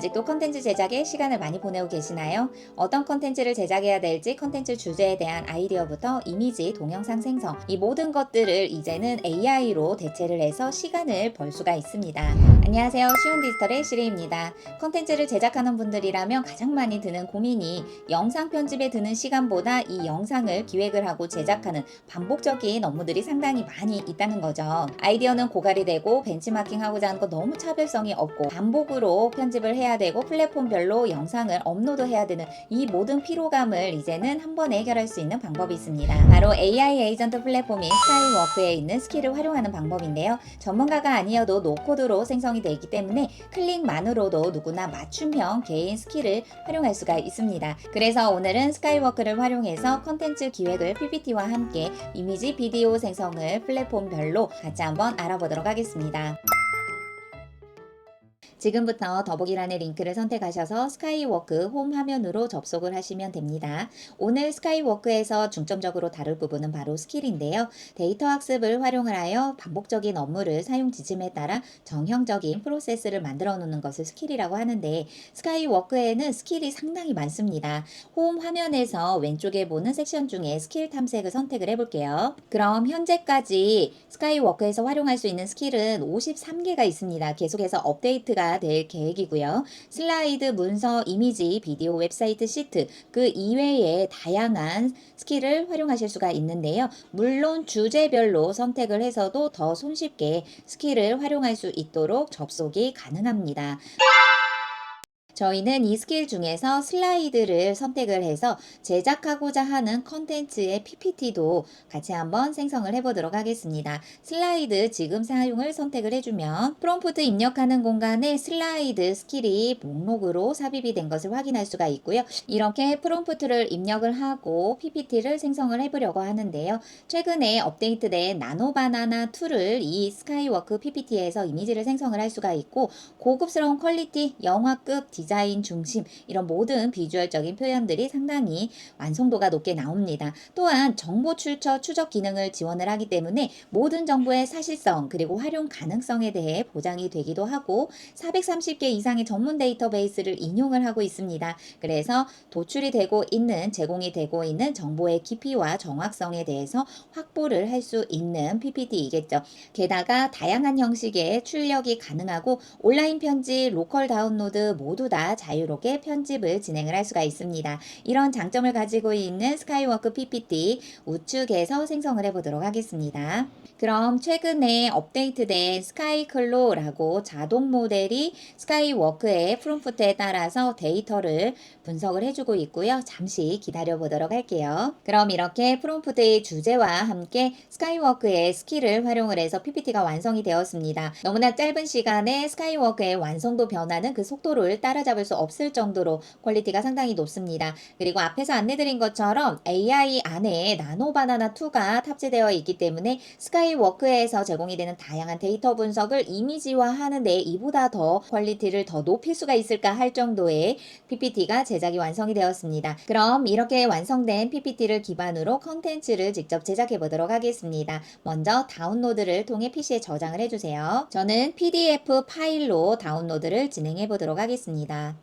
아직도 컨텐츠 제작에 시간을 많이 보내고 계시나요? 어떤 컨텐츠를 제작해야 될지 컨텐츠 주제에 대한 아이디어부터 이미지, 동영상 생성, 이 모든 것들을 이제는 AI로 대체를 해서 시간을 벌 수가 있습니다. 안녕하세요. 쉬운 디지털의 시리입니다. 컨텐츠를 제작하는 분들이라면 가장 많이 드는 고민이 영상 편집에 드는 시간보다 이 영상을 기획을 하고 제작하는 반복적인 업무들이 상당히 많이 있다는 거죠. 아이디어는 고갈이 되고 벤치마킹 하고자 하는 거 너무 차별성이 없고 반복으로 편집을 해야 되고 플랫폼별로 영상을 업로드해야 되는 이 모든 피로감을 이제는 한 번에 해결할 수 있는 방법이 있습니다. 바로 AI 에이전트 플랫폼인 스카이워크에 있는 스킬을 활용하는 방법인데요. 전문가가 아니어도 노코드로 생성이 되어 있기 때문에 클릭만으로도 누구나 맞춤형 개인 스킬을 활용할 수가 있습니다. 그래서 오늘은 스카이워크를 활용해서 컨텐츠 기획을 PPT와 함께 이미지, 비디오 생성을 플랫폼별로 같이 한번 알아보도록 하겠습니다. 지금부터 더보기란의 링크를 선택하셔서 스카이워크 홈 화면으로 접속을 하시면 됩니다. 오늘 스카이워크에서 중점적으로 다룰 부분은 바로 스킬인데요. 데이터 학습을 활용을 하여 반복적인 업무를 사용 지침에 따라 정형적인 프로세스를 만들어 놓는 것을 스킬이라고 하는데 스카이워크에는 스킬이 상당히 많습니다. 홈 화면에서 왼쪽에 보는 섹션 중에 스킬 탐색을 선택을 해볼게요. 그럼 현재까지 스카이워크에서 활용할 수 있는 스킬은 53개가 있습니다. 계속해서 업데이트가 될 계획이고요. 슬라이드, 문서, 이미지, 비디오, 웹사이트, 시트 그 이외에 다양한 스킬을 활용하실 수가 있는데요. 물론 주제별로 선택을 해서도 더 손쉽게 스킬을 활용할 수 있도록 접속이 가능합니다. 저희는 이 스킬 중에서 슬라이드를 선택을 해서 제작하고자 하는 컨텐츠의 PPT도 같이 한번 생성을 해보도록 하겠습니다. 슬라이드 지금 사용을 선택을 해주면 프롬프트 입력하는 공간에 슬라이드 스킬이 목록으로 삽입이 된 것을 확인할 수가 있고요. 이렇게 프롬프트를 입력을 하고 PPT를 생성을 해보려고 하는데요. 최근에 업데이트된 나노바나나 2를 이 스카이워크 PPT에서 이미지를 생성을 할 수가 있고 고급스러운 퀄리티, 영화급 디자인 중심 이런 모든 비주얼적인 표현들이 상당히 완성도가 높게 나옵니다. 또한 정보 출처 추적 기능을 지원을 하기 때문에 모든 정보의 사실성 그리고 활용 가능성에 대해 보장이 되기도 하고 430개 이상의 전문 데이터베이스를 인용을 하고 있습니다. 그래서 도출이 되고 있는 제공이 되고 있는 정보의 깊이와 정확성에 대해서 확보를 할 수 있는 PPT이겠죠. 게다가 다양한 형식의 출력이 가능하고 온라인 편집, 로컬 다운로드 모두 다 자유롭게 편집을 진행을 할 수가 있습니다. 이런 장점을 가지고 있는 스카이워크 PPT 우측에서 생성을 해보도록 하겠습니다. 그럼 최근에 업데이트된 스카이클로라고 자동 모델이 스카이워크의 프롬프트에 따라서 데이터를 분석을 해주고 있고요. 잠시 기다려 보도록 할게요. 그럼 이렇게 프롬프트의 주제와 함께 스카이워크의 스킬을 활용을 해서 PPT가 완성이 되었습니다. 너무나 짧은 시간에 스카이워크의 완성도 변화는 그 속도를 따라잡을 수 없을 정도로 퀄리티가 상당히 높습니다. 그리고 앞에서 안내드린 것처럼 AI 안에 나노바나나2가 탑재되어 있기 때문에 스카이워크에서 제공이 되는 다양한 데이터 분석을 이미지화 하는데 이보다 더 퀄리티를 더 높일 수가 있을까 할 정도의 PPT가 제작이 완성이 되었습니다. 그럼 이렇게 완성된 PPT를 기반으로 컨텐츠를 직접 제작해 보도록 하겠습니다. 먼저 다운로드를 통해 PC에 저장을 해주세요. 저는 PDF 파일로 다운로드를 진행해 보도록 하겠습니다.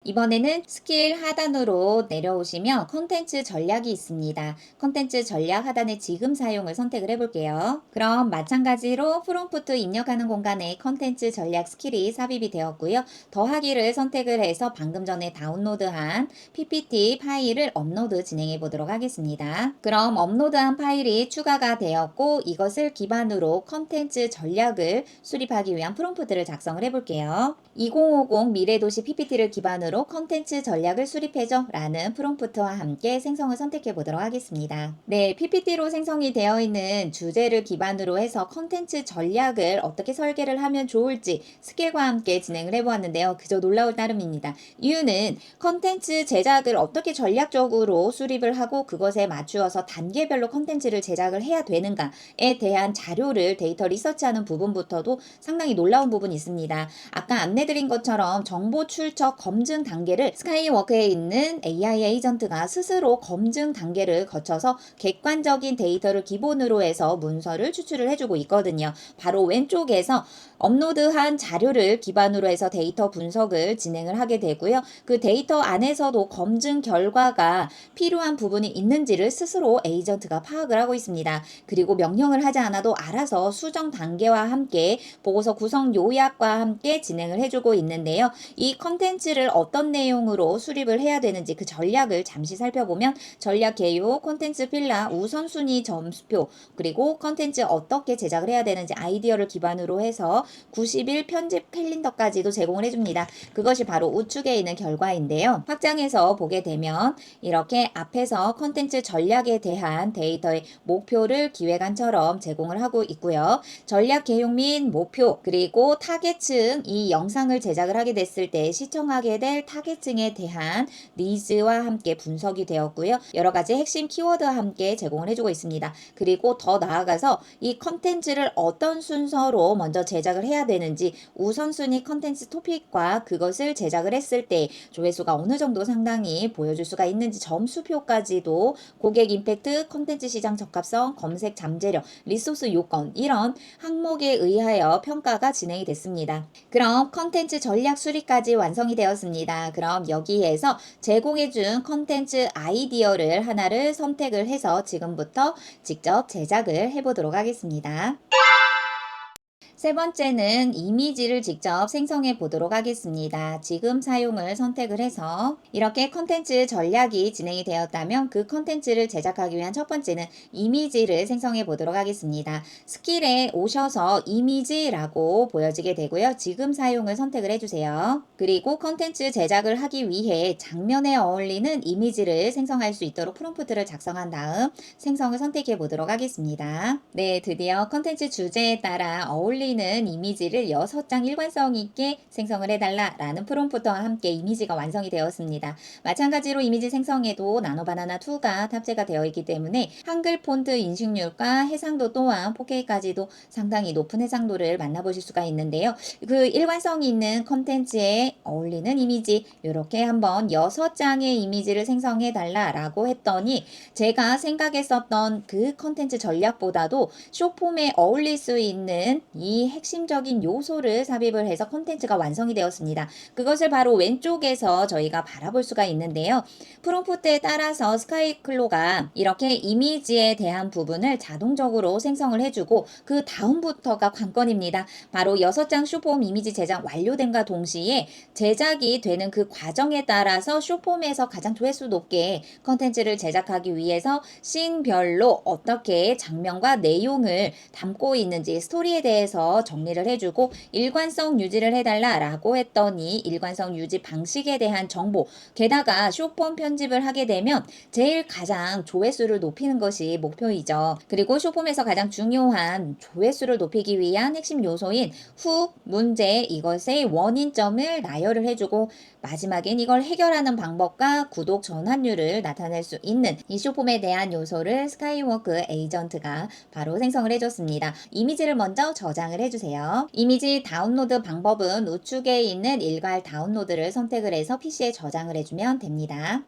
이번에는 스킬 하단으로 내려오시면 컨텐츠 전략이 있습니다. 컨텐츠 전략 하단에 지금 사용을 선택을 해볼게요. 그럼 마찬가지로 프롬프트 입력하는 공간에 컨텐츠 전략 스킬이 삽입이 되었고요. 더하기를 선택을 해서 방금 전에 다운로드한 PPT 파일을 업로드 진행해 보도록 하겠습니다. 그럼 업로드한 파일이 추가가 되었고 이것을 기반으로 컨텐츠 전략을 수립하기 위한 프롬프트를 작성을 해볼게요. 2050 미래도시 PPT를 기반으로 컨텐츠 전략을 수립해줘 라는 프롬프트와 함께 생성을 선택해 보도록 하겠습니다. 네, PPT로 생성이 되어 있는 주제를 기반으로 해서 컨텐츠 전략을 어떻게 설계를 하면 좋을지 스킬과 함께 진행을 해보았는데요. 그저 놀라울 따름입니다. 이유는 컨텐츠 제작을 어떻게 전략적으로 수립을 하고 그것에 맞추어서 단계별로 컨텐츠를 제작을 해야 되는가에 대한 자료를 데이터 리서치하는 부분부터도 상당히 놀라운 부분이 있습니다. 아까 안내드린 것처럼 정보 출처 검증 검증 단계를 스카이워크에 있는 AI 에이전트가 스스로 검증 단계를 거쳐서 객관적인 데이터를 기본으로 해서 문서를 추출을 해주고 있거든요. 바로 왼쪽에서 업로드한 자료를 기반으로 해서 데이터 분석을 진행을 하게 되고요. 그 데이터 안에서도 검증 결과가 필요한 부분이 있는지를 스스로 에이전트가 파악을 하고 있습니다. 그리고 명령을 하지 않아도 알아서 수정 단계와 함께 보고서 구성 요약과 함께 진행을 해주고 있는데요. 이 컨텐츠를 어떤 내용으로 수립을 해야 되는지 그 전략을 잠시 살펴보면 전략 개요, 콘텐츠 필라, 우선순위 점수표, 그리고 컨텐츠 어떻게 제작을 해야 되는지 아이디어를 기반으로 해서 90일 편집 캘린더까지도 제공을 해줍니다. 그것이 바로 우측에 있는 결과인데요. 확장해서 보게 되면 이렇게 앞에서 컨텐츠 전략에 대한 데이터의 목표를 기획안처럼 제공을 하고 있고요. 전략 개요 및 목표 그리고 타겟층 이 영상을 제작을 하게 됐을 때 시청하게 될 타겟층에 대한 니즈와 함께 분석이 되었고요. 여러 가지 핵심 키워드와 함께 제공을 해주고 있습니다. 그리고 더 나아가서 이 컨텐츠를 어떤 순서로 먼저 제작을 해야 되는지 우선순위 컨텐츠 토픽과 그것을 제작을 했을 때 조회수가 어느 정도 상당히 보여줄 수가 있는지 점수표까지도 고객 임팩트, 컨텐츠 시장 적합성, 검색 잠재력, 리소스 요건 이런 항목에 의하여 평가가 진행이 됐습니다. 그럼 컨텐츠 전략 수립까지 완성이 되었습니다. 그럼 여기에서 제공해준 컨텐츠 아이디어를 하나를 선택을 해서 지금부터 직접 제작을 해보도록 하겠습니다. 세 번째는 이미지를 직접 생성해 보도록 하겠습니다. 지금 사용을 선택을 해서 이렇게 컨텐츠 전략이 진행이 되었다면 그 컨텐츠를 제작하기 위한 첫 번째는 이미지를 생성해 보도록 하겠습니다. 스킬에 오셔서 이미지라고 보여지게 되고요. 지금 사용을 선택을 해주세요. 그리고 컨텐츠 제작을 하기 위해 장면에 어울리는 이미지를 생성할 수 있도록 프롬프트를 작성한 다음 생성을 선택해 보도록 하겠습니다. 네, 드디어 컨텐츠 주제에 따라 어울리는 이미지를 6장 일관성 있게 생성을 해달라라는 프롬프트와 함께 이미지가 완성이 되었습니다. 마찬가지로 이미지 생성에도 나노바나나2가 탑재가 되어 있기 때문에 한글 폰트 인식률과 해상도 또한 4K까지도 상당히 높은 해상도를 만나보실 수가 있는데요. 그 일관성 있는 컨텐츠에 어울리는 이미지 이렇게 한번 6장의 이미지를 생성해 달라라고 했더니 제가 생각했었던 그 컨텐츠 전략보다도 쇼폼에 어울릴 수 있는 이 핵심적인 요소를 삽입을 해서 컨텐츠가 완성이 되었습니다. 그것을 바로 왼쪽에서 저희가 바라볼 수가 있는데요. 프롬프트에 따라서 스카이클로가 이렇게 이미지에 대한 부분을 자동적으로 생성을 해주고 그 다음부터가 관건입니다. 바로 6장 쇼폼 이미지 제작 완료됨과 동시에 제작이 되는 그 과정에 따라서 쇼폼에서 가장 조회수 높게 컨텐츠를 제작하기 위해서 씬별로 어떻게 장면과 내용을 담고 있는지 스토리에 대해서 정리를 해주고 일관성 유지를 해달라라고 했더니 일관성 유지 방식에 대한 정보 게다가 쇼폼 편집을 하게 되면 제일 가장 조회수를 높이는 것이 목표이죠. 그리고 쇼폼에서 가장 중요한 조회수를 높이기 위한 핵심 요소인 훅, 문제 이것의 원인점을 나열을 해주고 마지막엔 이걸 해결하는 방법과 구독 전환율을 나타낼 수 있는 이 쇼폼에 대한 요소를 스카이워크 에이전트가 바로 생성을 해줬습니다. 이미지를 먼저 저장을 해주세요. 이미지 다운로드 방법은 우측에 있는 일괄 다운로드를 선택을 해서 PC에 저장을 해주면 됩니다.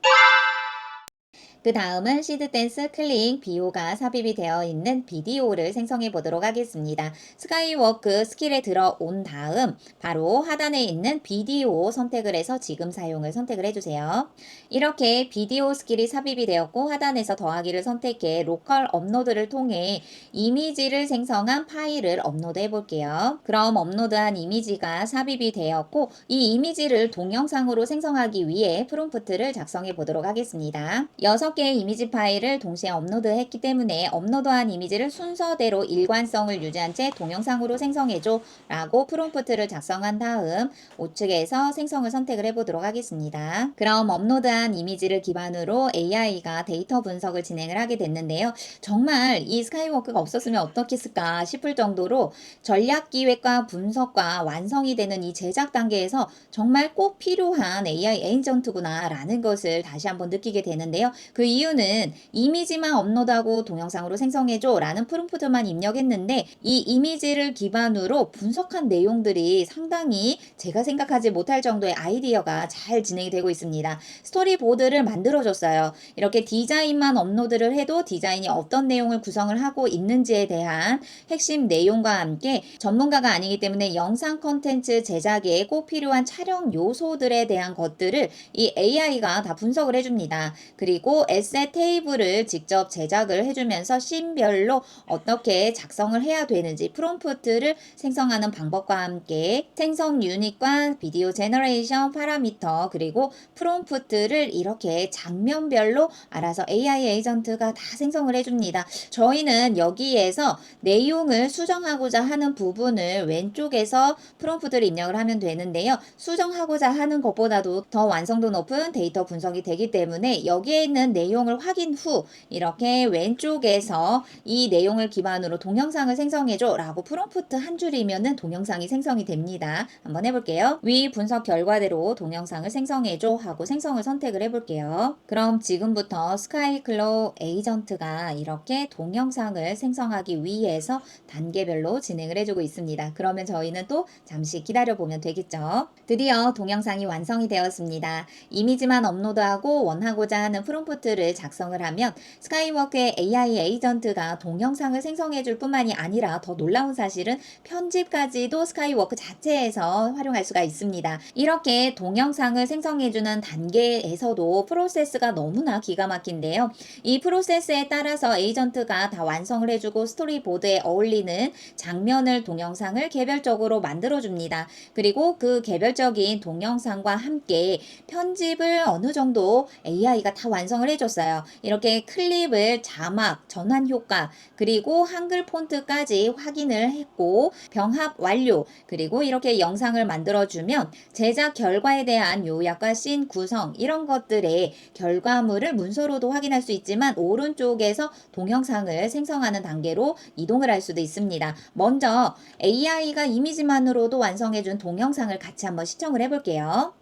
그 다음은 시드댄스 클릭 비오가 삽입이 되어 있는 비디오를 생성해 보도록 하겠습니다. 스카이워크 스킬에 들어온 다음 바로 하단에 있는 비디오 선택을 해서 지금 사용을 선택을 해주세요. 이렇게 비디오 스킬이 삽입이 되었고 하단에서 더하기를 선택해 로컬 업로드를 통해 이미지를 생성한 파일을 업로드 해볼게요. 그럼 업로드한 이미지가 삽입이 되었고 이 이미지를 동영상으로 생성하기 위해 프롬프트를 작성해 보도록 하겠습니다. 6개의 이미지 파일을 동시에 업로드했기 때문에 업로드한 이미지를 순서대로 일관성을 유지한 채 동영상으로 생성해줘 라고 프롬프트를 작성한 다음 우측에서 생성을 선택을 해보도록 하겠습니다. 그럼 업로드한 이미지를 기반으로 AI가 데이터 분석을 진행을 하게 됐는데요. 정말 이 스카이워크가 없었으면 어떻겠을까 싶을 정도로 전략 기획과 분석과 완성이 되는 이 제작 단계에서 정말 꼭 필요한 AI 에이전트구나 라는 것을 다시 한번 느끼게 되는데요. 그 이유는 이미지만 업로드하고 동영상으로 생성해줘 라는 프롬프트만 입력했는데 이 이미지를 기반으로 분석한 내용들이 상당히 제가 생각하지 못할 정도의 아이디어가 잘 진행이 되고 있습니다. 스토리보드를 만들어줬어요. 이렇게 디자인만 업로드를 해도 디자인이 어떤 내용을 구성을 하고 있는지에 대한 핵심 내용과 함께 전문가가 아니기 때문에 영상 컨텐츠 제작에 꼭 필요한 촬영 요소들에 대한 것들을 이 AI가 다 분석을 해줍니다. 그리고 에셋 테이블을 직접 제작을 해주면서 씬별로 어떻게 작성을 해야 되는지 프롬프트를 생성하는 방법과 함께 생성 유닛과 비디오 제너레이션 파라미터 그리고 프롬프트를 이렇게 장면별로 알아서 AI 에이전트가 다 생성을 해줍니다. 저희는 여기에서 내용을 수정하고자 하는 부분을 왼쪽에서 프롬프트를 입력을 하면 되는데요. 수정하고자 하는 것보다도 더 완성도 높은 데이터 분석이 되기 때문에 여기에 있는 내용을 확인 후 이렇게 왼쪽에서 이 내용을 기반으로 동영상을 생성해줘 라고 프롬프트 한 줄이면은 동영상이 생성이 됩니다. 한번 해볼게요. 위 분석 결과대로 동영상을 생성해줘 하고 생성을 선택을 해볼게요. 그럼 지금부터 스카이클로우 에이전트가 이렇게 동영상을 생성하기 위해서 단계별로 진행을 해주고 있습니다. 그러면 저희는 또 잠시 기다려보면 되겠죠. 드디어 동영상이 완성이 되었습니다. 이미지만 업로드하고 원하고자 하는 프롬프트를 작성을 하면 스카이워크의 AI 에이전트가 동영상을 생성해줄 뿐만이 아니라 더 놀라운 사실은 편집까지도 스카이워크 자체에서 활용할 수가 있습니다. 이렇게 동영상을 생성해주는 단계에서도 프로세스가 너무나 기가 막힌데요. 이 프로세스에 따라서 에이전트가 다 완성을 해주고 스토리보드에 어울리는 장면을 동영상을 개별적으로 만들어줍니다. 그리고 그 개별적인 동영상과 함께 편집을 어느 정도 AI가 다 완성을 해줬어요. 이렇게 클립을 자막, 전환 효과, 그리고 한글 폰트까지 확인을 했고 병합 완료, 그리고 이렇게 영상을 만들어주면 제작 결과에 대한 요약과 씬 구성 이런 것들의 결과물을 문서로도 확인할 수 있지만 오른쪽에서 동영상을 생성하는 단계로 이동을 할 수도 있습니다. 먼저 AI가 이미지만으로도 완성해준 동영상을 같이 한번 시청을 해볼게요.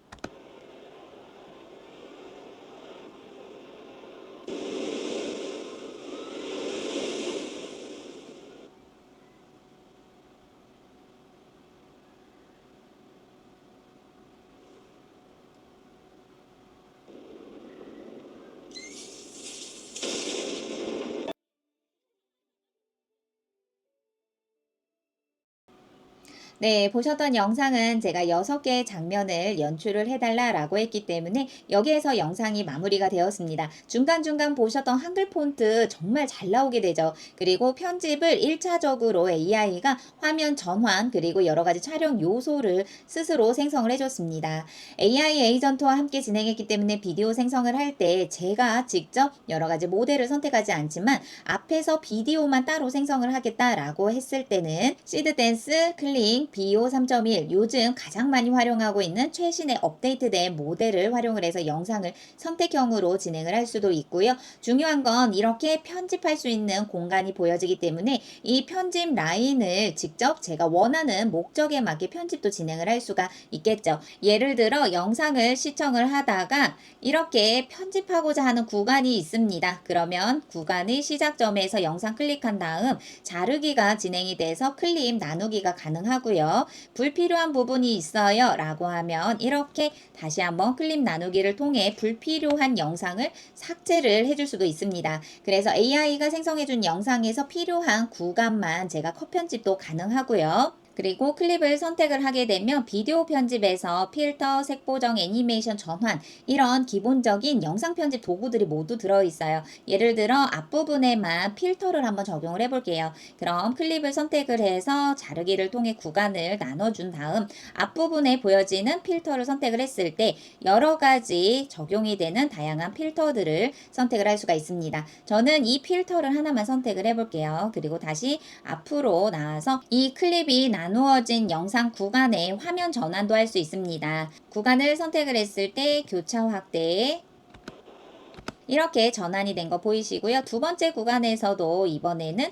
네, 보셨던 영상은 제가 6개의 장면을 연출을 해달라라고 했기 때문에 여기에서 영상이 마무리가 되었습니다. 중간중간 보셨던 한글 폰트 정말 잘 나오게 되죠. 그리고 편집을 1차적으로 AI가 화면 전환 그리고 여러 가지 촬영 요소를 스스로 생성을 해줬습니다. AI 에이전트와 함께 진행했기 때문에 비디오 생성을 할 때 제가 직접 여러 가지 모델을 선택하지 않지만 앞에서 비디오만 따로 생성을 하겠다라고 했을 때는 시드댄스, 클링, BO 3.1 요즘 가장 많이 활용하고 있는 최신의 업데이트된 모델을 활용을 해서 영상을 선택형으로 진행을 할 수도 있고요. 중요한 건 이렇게 편집할 수 있는 공간이 보여지기 때문에 이 편집 라인을 직접 제가 원하는 목적에 맞게 편집도 진행을 할 수가 있겠죠. 예를 들어 영상을 시청을 하다가 이렇게 편집하고자 하는 구간이 있습니다. 그러면 구간의 시작점에서 영상 클릭한 다음 자르기가 진행이 돼서 클립 나누기가 가능하고요. 불필요한 부분이 있어요 라고 하면 이렇게 다시 한번 클립 나누기를 통해 불필요한 영상을 삭제를 해줄 수도 있습니다. 그래서 AI가 생성해준 영상에서 필요한 구간만 제가 컷 편집도 가능하고요. 그리고 클립을 선택을 하게 되면 비디오 편집에서 필터, 색보정, 애니메이션 전환 이런 기본적인 영상 편집 도구들이 모두 들어있어요. 예를 들어 앞부분에만 필터를 한번 적용을 해볼게요. 그럼 클립을 선택을 해서 자르기를 통해 구간을 나눠준 다음 앞부분에 보여지는 필터를 선택을 했을 때 여러 가지 적용이 되는 다양한 필터들을 선택을 할 수가 있습니다. 저는 이 필터를 하나만 선택을 해볼게요. 그리고 다시 앞으로 나와서 이 클립이 나누어진 영상 구간에 화면 전환도 할 수 있습니다. 구간을 선택을 했을 때 교차 확대 이렇게 전환이 된 거 보이시고요. 두 번째 구간에서도 이번에는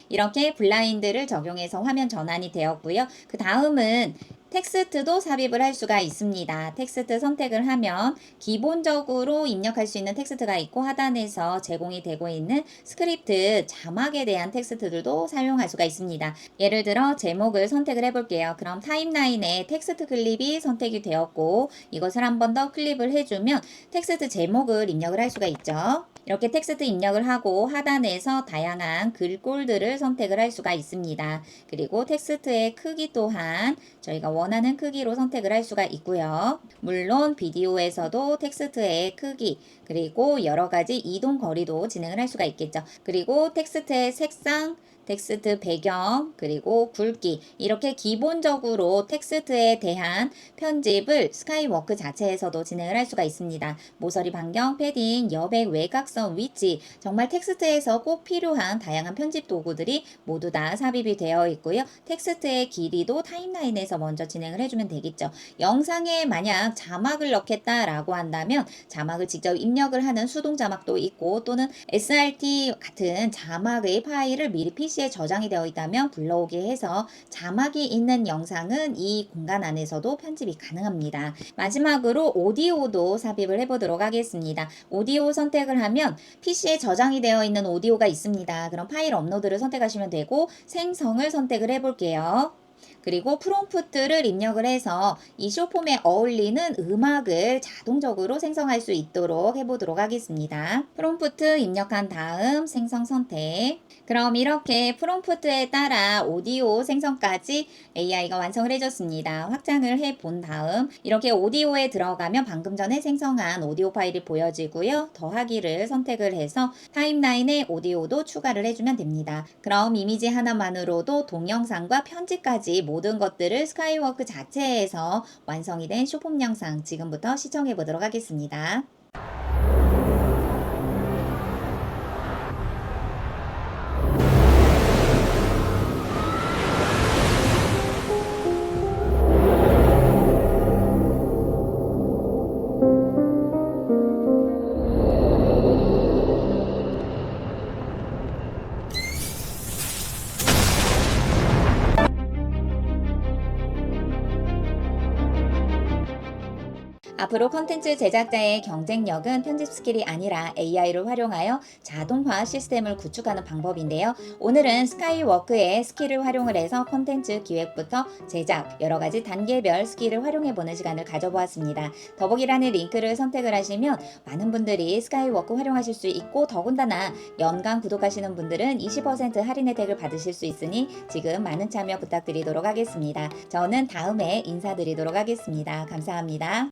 이렇게 블라인드를 적용해서 화면 전환이 되었고요. 그 다음은 텍스트도 삽입을 할 수가 있습니다. 텍스트 선택을 하면 기본적으로 입력할 수 있는 텍스트가 있고 하단에서 제공이 되고 있는 스크립트 자막에 대한 텍스트들도 사용할 수가 있습니다. 예를 들어 제목을 선택을 해볼게요. 그럼 타임라인에 텍스트 클립이 선택이 되었고 이것을 한 번 더 클릭을 해주면 텍스트 제목을 입력을 할 수가 있죠. 이렇게 텍스트 입력을 하고 하단에서 다양한 글꼴들을 선택을 할 수가 있습니다. 그리고 텍스트의 크기 또한 저희가 원하는 크기로 선택을 할 수가 있고요. 물론 비디오에서도 텍스트의 크기 그리고 여러 가지 이동 거리도 진행을 할 수가 있겠죠. 그리고 텍스트의 색상 텍스트 배경 그리고 굵기 이렇게 기본적으로 텍스트에 대한 편집을 스카이워크 자체에서도 진행을 할 수가 있습니다. 모서리 반경, 패딩, 여백, 외곽선, 위치 정말 텍스트에서 꼭 필요한 다양한 편집 도구들이 모두 다 삽입이 되어 있고요. 텍스트의 길이도 타임라인에서 먼저 진행을 해주면 되겠죠. 영상에 만약 자막을 넣겠다라고 한다면 자막을 직접 입력을 하는 수동 자막도 있고 또는 SRT 같은 자막의 파일을 미리 PC에 저장이 되어 있다면 불러오게 해서 자막이 있는 영상은 이 공간 안에서도 편집이 가능합니다. 마지막으로 오디오도 삽입을 해보도록 하겠습니다. 오디오 선택을 하면 PC에 저장이 되어 있는 오디오가 있습니다. 그럼 파일 업로드를 선택하시면 되고 생성을 선택을 해볼게요. 그리고 프롬프트를 입력을 해서 이 쇼폼에 어울리는 음악을 자동적으로 생성할 수 있도록 해보도록 하겠습니다. 프롬프트 입력한 다음 생성 선택. 그럼 이렇게 프롬프트에 따라 오디오 생성까지 AI가 완성을 해줬습니다. 확장을 해 본 다음 이렇게 오디오에 들어가면 방금 전에 생성한 오디오 파일이 보여지고요. 더하기를 선택을 해서 타임라인에 오디오도 추가를 해주면 됩니다. 그럼 이미지 하나만으로도 동영상과 편집까지 모든 것들을 스카이워크 자체에서 완성이 된 쇼폼 영상 지금부터 시청해 보도록 하겠습니다. 앞으로 컨텐츠 제작자의 경쟁력은 편집 스킬이 아니라 AI를 활용하여 자동화 시스템을 구축하는 방법인데요. 오늘은 스카이워크의 스킬을 활용을 해서 컨텐츠 기획부터 제작, 여러 가지 단계별 스킬을 활용해보는 시간을 가져보았습니다. 더보기란의 링크를 선택을 하시면 많은 분들이 스카이워크 활용하실 수 있고 더군다나 연간 구독하시는 분들은 20% 할인 혜택을 받으실 수 있으니 지금 많은 참여 부탁드리도록 하겠습니다. 저는 다음에 인사드리도록 하겠습니다. 감사합니다.